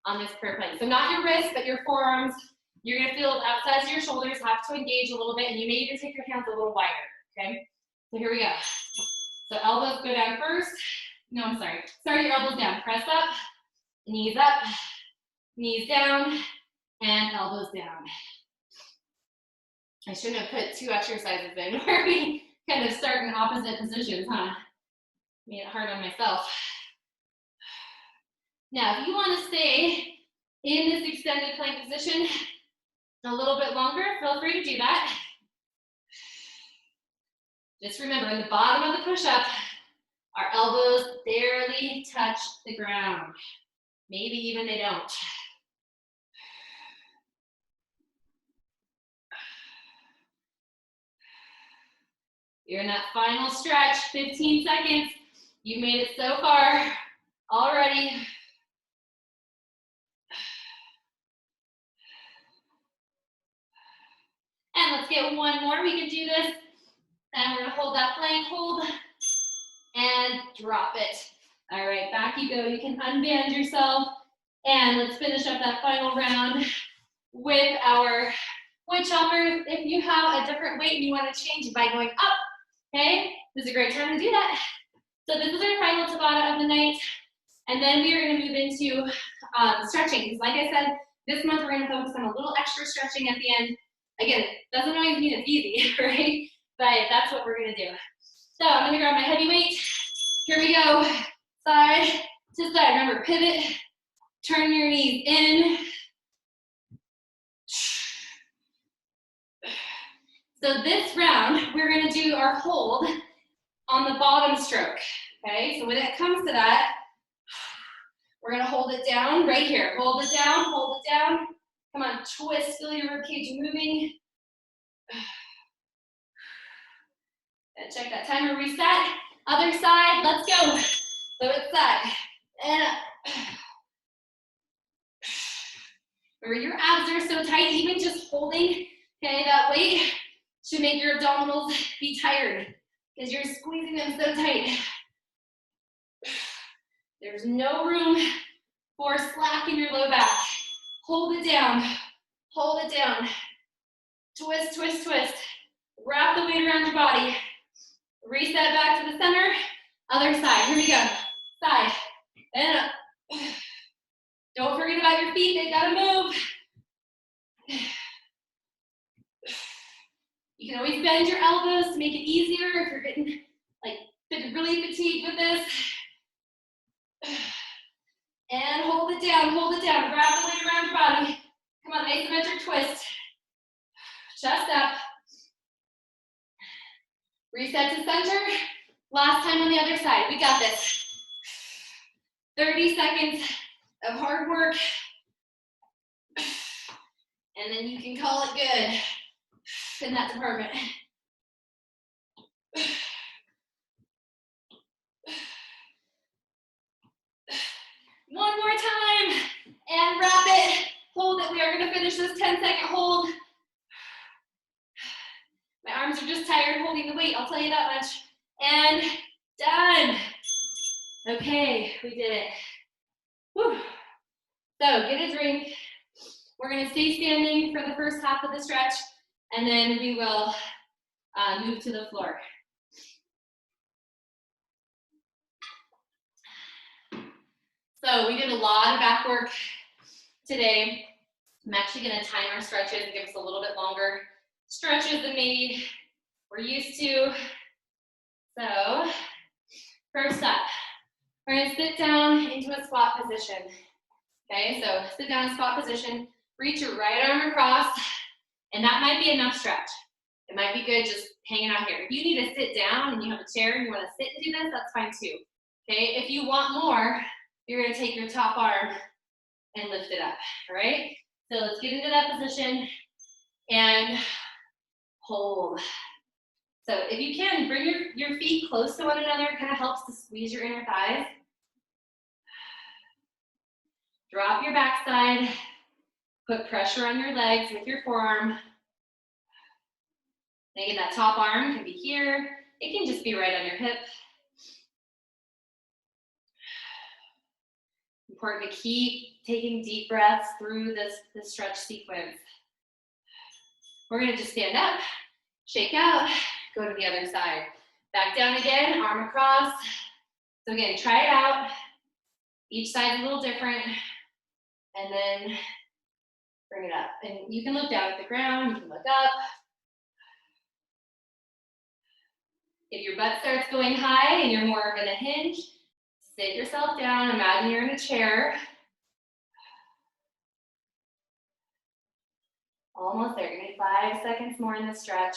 on this prayer plank. So not your wrists, but your forearms. You're gonna feel the outsides of your shoulders have to engage a little bit, and you may even take your hands a little wider, okay? So here we go. So elbows go down first. No, I'm sorry. Start your elbows down. Press up, knees down, and elbows down. I shouldn't have put 2 exercises in where we kind of start in opposite positions, huh? Made it hard on myself. Now, if you want to stay in this extended plank position a little bit longer, feel free to do that. Just remember, in the bottom of the push-up, our elbows barely touch the ground. Maybe even they don't. You're in that final stretch, 15 seconds. You made it so far already. And let's get one more. We can do this. And we're gonna hold that plank, hold, and drop it. All right, back you go. You can unband yourself. And let's finish up that final round with our wood choppers. If you have a different weight and you want to change it by going up, okay, this is a great time to do that. So this is our final Tabata of the night. And then we are going to move into stretching. Because like I said, this month we're going to focus on a little extra stretching at the end. Again, it doesn't always mean it's easy, right? But that's what we're going to do. So I'm going to grab my heavy weight. Here we go. Side to side. Remember, pivot. Turn your knees in. So this round, we're going to do our hold on the bottom stroke. Okay, so when it comes to that, we're going to hold it down right here. Hold it down, hold it down. Come on, twist, feel your ribcage moving. And check that timer, reset. Other side, let's go. So it's side and up. Remember, your abs are so tight, even just holding, okay, that weight should make your abdominals be tired because you're squeezing them so tight. There's no room for slack in your low back. Hold it down, hold it down. Twist, twist, twist. Wrap the weight around your body. Reset back to the center. Other side, here we go. Side and up. Don't forget about your feet, they gotta move. You can always bend your elbows to make it easier if you're getting like really fatigued with this. And hold it it down, hold it down. Grab the weight around your body. Come on, asymmetric twist. Chest up. Reset to center. Last time on the other side. We got this. 30 seconds of hard work. And then you can call it good in that department. One more time. And wrap it. Hold it. We are going to finish this 10-second hold. My arms are just tired holding the weight, I'll tell you that much. And done. Okay, we did it. Whew. So get a drink. We're going to stay standing for the first half of the stretch, and then we will move to the floor. So we did a lot of back work today. I'm actually going to time our stretches and give us a little bit longer stretches than maybe we're used to. So first up, we're going to sit down into a squat position. Okay, so sit down in squat position, reach your right arm across, and that might be enough stretch. It might be good just hanging out here. If you need to sit down and you have a chair and you want to sit and do this, that's fine too. Okay, if you want more, you're going to take your top arm and lift it up, all right? So let's get into that position and hold. So if you can, bring your feet close to one another. It kind of helps to squeeze your inner thighs. Drop your backside. Put pressure on your legs with your forearm. And again, that top arm can be here. It can just be right on your hip. Important to keep taking deep breaths through this stretch sequence. We're going to just stand up, shake out, go to the other side. Back down again, arm across. So again, try it out. Each side's a little different. And then bring it up. And you can look down at the ground, you can look up. If your butt starts going high and you're more in a hinge, sit yourself down. Imagine you're in a chair. Almost there. Give me 5 seconds more in the stretch.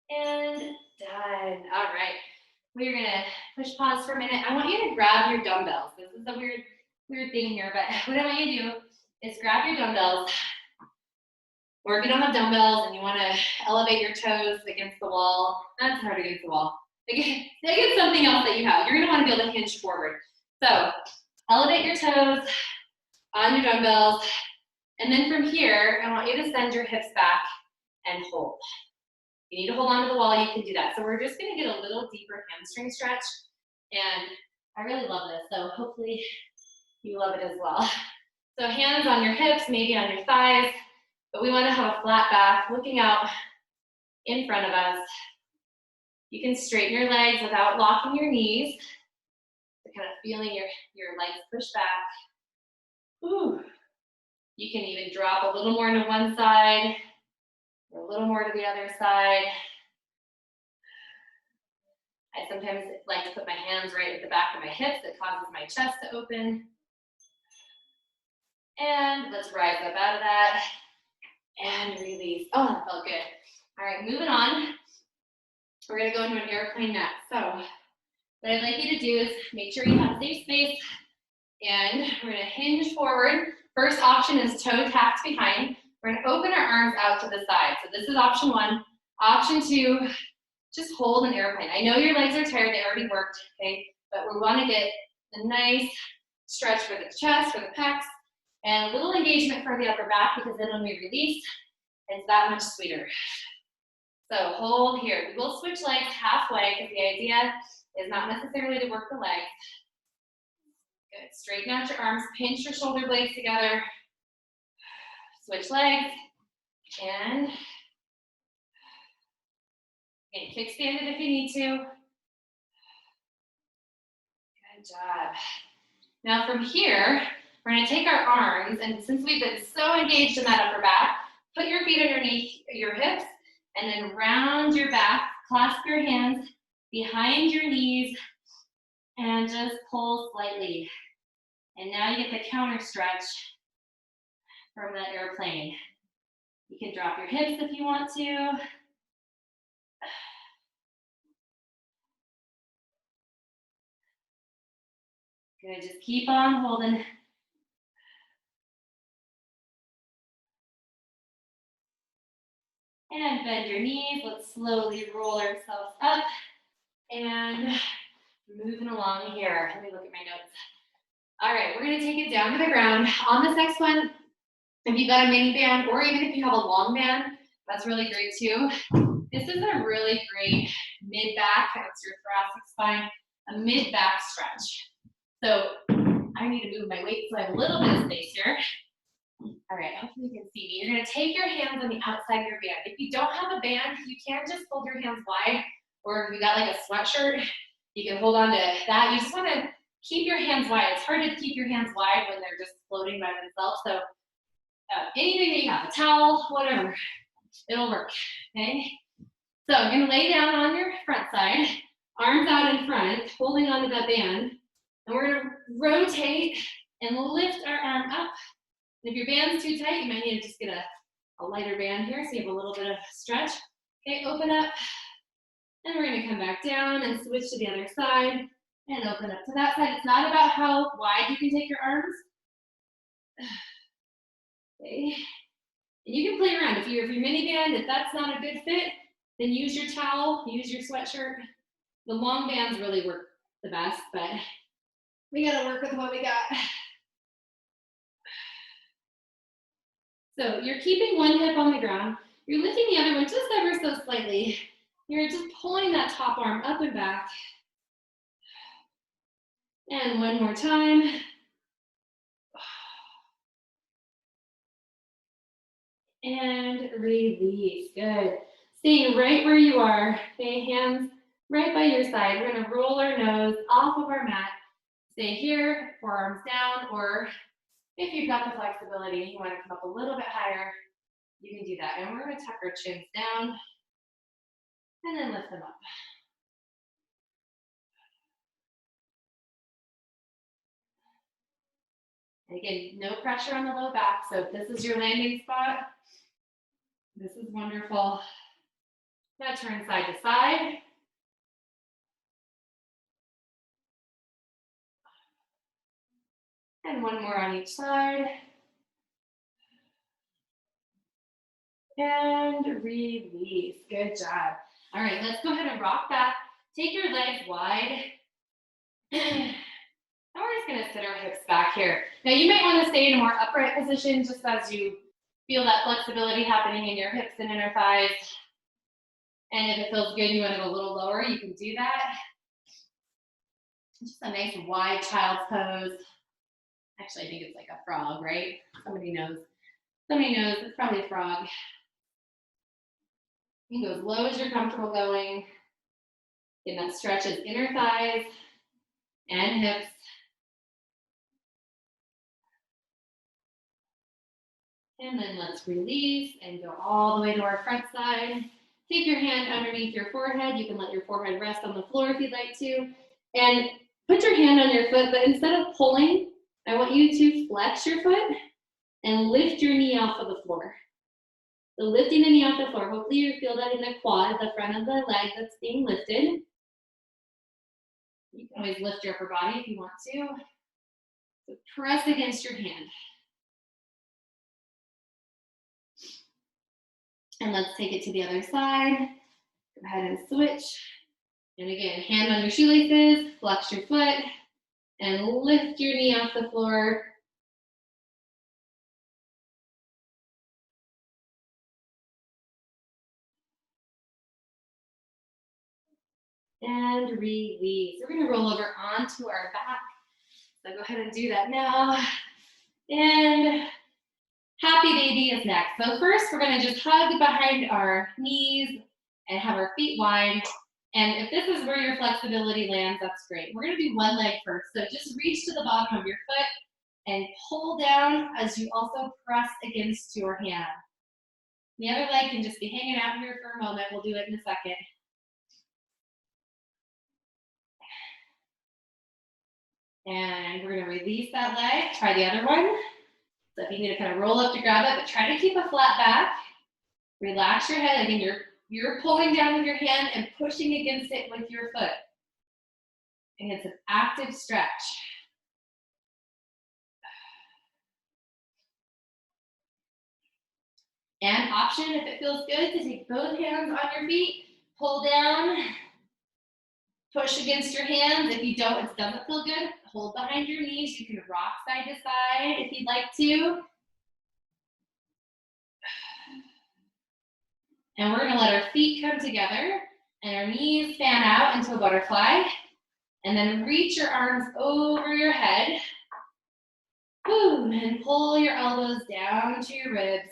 And done. All right. We're going to push pause for a minute. I want you to grab your dumbbells. This is a weird thing here, but what I want you to do is grab your dumbbells. Or if you don't have dumbbells and you want to elevate your toes against the wall, that's hard against the wall. Again, something else that you have. You're going to want to be able to hinge forward. So elevate your toes on your dumbbells. And then from here, I want you to send your hips back and hold. You need to hold on to the wall, you can do that. So we're just going to get a little deeper hamstring stretch. And I really love this, so hopefully you love it as well. So hands on your hips, maybe on your thighs, but we want to have a flat back looking out in front of us. You can straighten your legs without locking your knees. So kind of feeling your legs push back. Ooh. You can even drop a little more to one side, or a little more to the other side. I sometimes like to put my hands right at the back of my hips. It causes my chest to open. And let's rise up out of that. And release. Oh, that felt good. All right, moving on. We're going to go into an airplane next. So what I'd like you to do is make sure you have safe space. And we're going to hinge forward. First option is toe tapped behind. We're going to open our arms out to the side. So this is option one. Option two, just hold an airplane. I know your legs are tired. They already worked, okay? But we want to get a nice stretch for the chest, for the pecs, and a little engagement for the upper back, because then when we release, it's that much sweeter. So hold here. We will switch legs halfway, because the idea is not necessarily to work the legs. Good. Straighten out your arms, pinch your shoulder blades together. Switch legs, and again, kickstand it if you need to. Good job. Now from here, we're going to take our arms, and since we've been so engaged in that upper back, put your feet underneath your hips, and then round your back, clasp your hands behind your knees, And just pull slightly. And now you get the counter stretch from that airplane. You can drop your hips if you want to. Good, just keep on holding. And bend your knees. Let's slowly roll ourselves up and moving along here. Let me look at my notes. All right, we're gonna take it down to the ground. On this next one, if you've got a mini band or even if you have a long band, that's really great too. This is a really great mid-back, that's your thoracic spine, a mid-back stretch. So I need to move my weight so I have a little bit of space here. All right, hopefully you can see me. You're gonna take your hands on the outside of your band. If you don't have a band, you can just fold your hands wide, or if you got like a sweatshirt, you can hold on to that. You just wanna keep your hands wide. It's hard to keep your hands wide when they're just floating by themselves. So anything that you have, a towel, whatever, it'll work, okay? So you're gonna lay down on your front side, arms out in front, holding onto that band, and we're gonna rotate and lift our arm up. And if your band's too tight, you might need to just get a lighter band here so you have a little bit of stretch. Okay, open up, and we're gonna come back down and switch to the other side and open up to that side. It's not about how wide you can take your arms. Okay. And you can play around. If you're mini band, if that's not a good fit, then use your towel, use your sweatshirt. The long bands really work the best, but we gotta work with what we got. So you're keeping one hip on the ground. You're lifting the other one just ever so slightly. You're just pulling that top arm up and back. And one more time. And release, good. Staying right where you are, okay, hands right by your side. We're gonna roll our nose off of our mat. Stay here, forearms down, or if you've got the flexibility, you wanna come up a little bit higher, you can do that. And we're gonna tuck our chins down and then lift them up. And again, no pressure on the low back. So if this is your landing spot, this is wonderful. Now turn side to side. And one more on each side. And release. Good job. All right, let's go ahead and rock back. Take your legs wide. Now we're just gonna sit our hips back here. Now you might wanna stay in a more upright position just as you feel that flexibility happening in your hips and inner thighs. And if it feels good, you want it a little lower, you can do that. Just a nice wide child's pose. Actually, I think it's like a frog, right? Somebody knows. Somebody knows, it's probably a frog. You can go as low as you're comfortable going. And that stretches inner thighs and hips. And then let's release and go all the way to our front side. Take your hand underneath your forehead. You can let your forehead rest on the floor if you'd like to. And put your hand on your foot, but instead of pulling, I want you to flex your foot and lift your knee off of the floor. So lifting the knee off the floor. Hopefully you feel that in the quad, the front of the leg that's being lifted. You can always lift your upper body if you want to. So press against your hand. And let's take it to the other side. Go ahead and switch. And again, hand on your shoelaces, flex your foot, and lift your knee off the floor. And release. We're gonna roll over onto our back. So go ahead and do that now. And happy baby is next. So first, we're gonna just hug behind our knees and have our feet wide. And if this is where your flexibility lands, that's great. We're gonna do one leg first. So just reach to the bottom of your foot and pull down as you also press against your hand. The other leg can just be hanging out here for a moment. We'll do it in a second. And we're gonna release that leg. Try the other one. So if you need to kind of roll up to grab it, but try to keep a flat back. Relax your head. Again, you're pulling down with your hand and pushing against it with your foot. And it's an active stretch. And option, if it feels good, to take both hands on your feet, pull down, push against your hands. If you don't, it doesn't feel good, hold behind your knees. You can rock side to side if you'd like to. And we're gonna let our feet come together and our knees fan out into a butterfly. And then reach your arms over your head. Boom, and pull your elbows down to your ribs.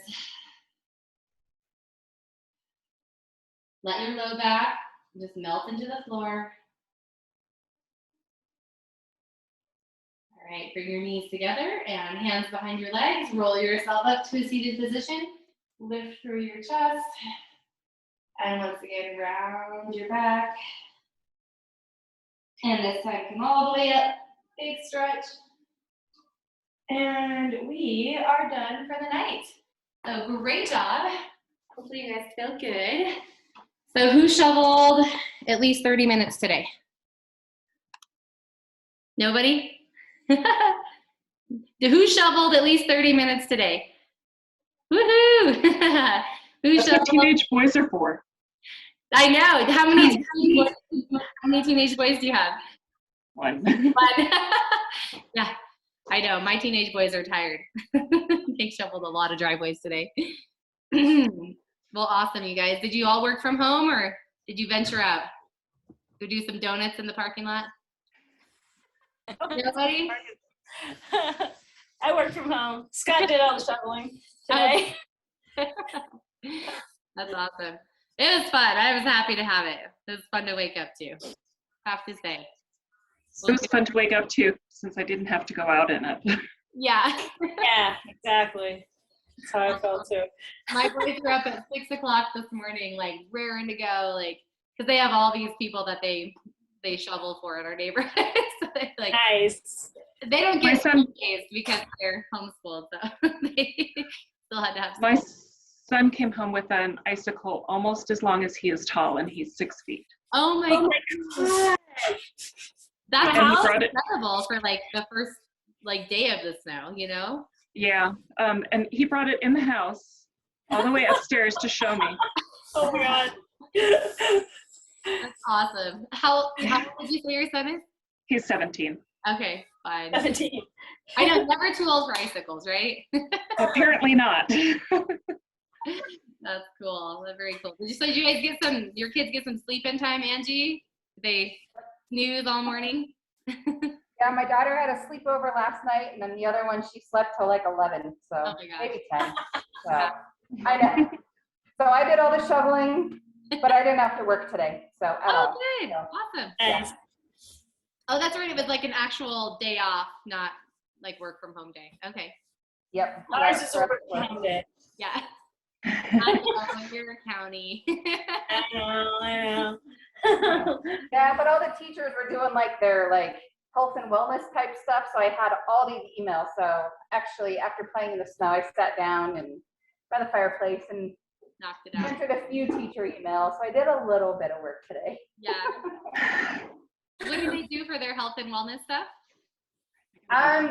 Let your low back just melt into the floor. All right, bring your knees together and hands behind your legs. Roll yourself up to a seated position. Lift through your chest. And once again, round your back. And this time, come all the way up. Big stretch. And we are done for the night. So great job. Hopefully you guys feel good. So who shoveled at least 30 minutes today? Nobody? Who shoveled at least 30 minutes today? Woohoo! That's what teenage boys are for. I know. How many teenage boys do you have? One. One. Yeah, I know. My teenage boys are tired. They shoveled a lot of driveways today. Well, awesome, you guys. Did you all work from home or did you venture out? Go do some donuts in the parking lot? Nobody? I work from home. Scott did all the shoveling today. That's awesome. It was fun. I was happy to have it. It was fun to wake up to, have to say. It was fun to wake up to since I didn't have to go out in it. Yeah. Yeah, exactly. That's how I felt too. My boys were up at 6 o'clock this morning, like raring to go, like, because they have all these people that they shovel for in our neighborhood. So they, like, Nice. They don't get days because they're homeschooled, so they still had to have. My son came home with an icicle almost as long as he is tall, and he's 6 feet. Oh my God. That's incredible for like the first like day of the snow, you know? Yeah, and he brought it in the house all the way upstairs to show me. Oh my God. That's awesome. How old did you say your son is? He's 17. Okay, fine. 17. I know, never too old for icicles, right? Apparently not. That's cool. That's very cool. Did you guys get your kids get some sleep in time, Angie? Did they snooze all morning? Yeah, my daughter had a sleepover last night, and then the other one, she slept till like 11, so maybe 10. So I know. So I did all the shoveling, but I didn't have to work today. So at all. Good. So, awesome. Yeah. Oh, that's right. It was like an actual day off, not like work from home day. Okay. Yep. Ours is a work from home day. Yeah. I know, you're a county. I know. Yeah, but all the teachers were doing like their like health and wellness type stuff, so I had all these emails. So actually, after playing in the snow, I sat down and by the fireplace and knocked it out. answered a few teacher emails. So I did a little bit of work today. Yeah. What do they do for their health and wellness stuff?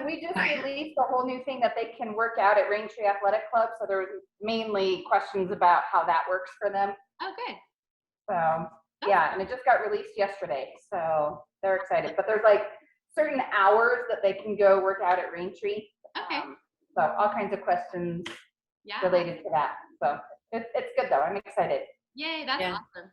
We just released a whole new thing that they can work out at Raintree Athletic Club. So there was mainly questions about how that works for them. Oh, good. So yeah, and it just got released yesterday. So they're excited. But there's like certain hours that they can go work out at Raintree. Okay. So all kinds of questions related to that. So it's good though. I'm excited. Yay, that's awesome.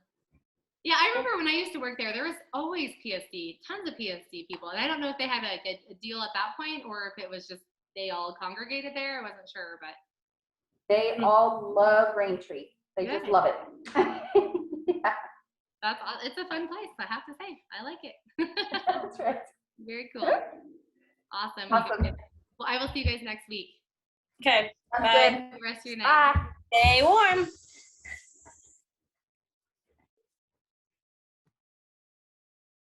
Yeah, I remember when I used to work there, there was always PSD, tons of PSD people. And I don't know if they had like a deal at that point or if it was just they all congregated there. I wasn't sure, but. They all love Raintree. They just love it. Yeah. It's a fun place, I have to say. I like it. That's right. Very cool. Awesome. Well, I will see you guys next week. Okay. Bye. Bye. The rest of your night. Bye. Stay warm.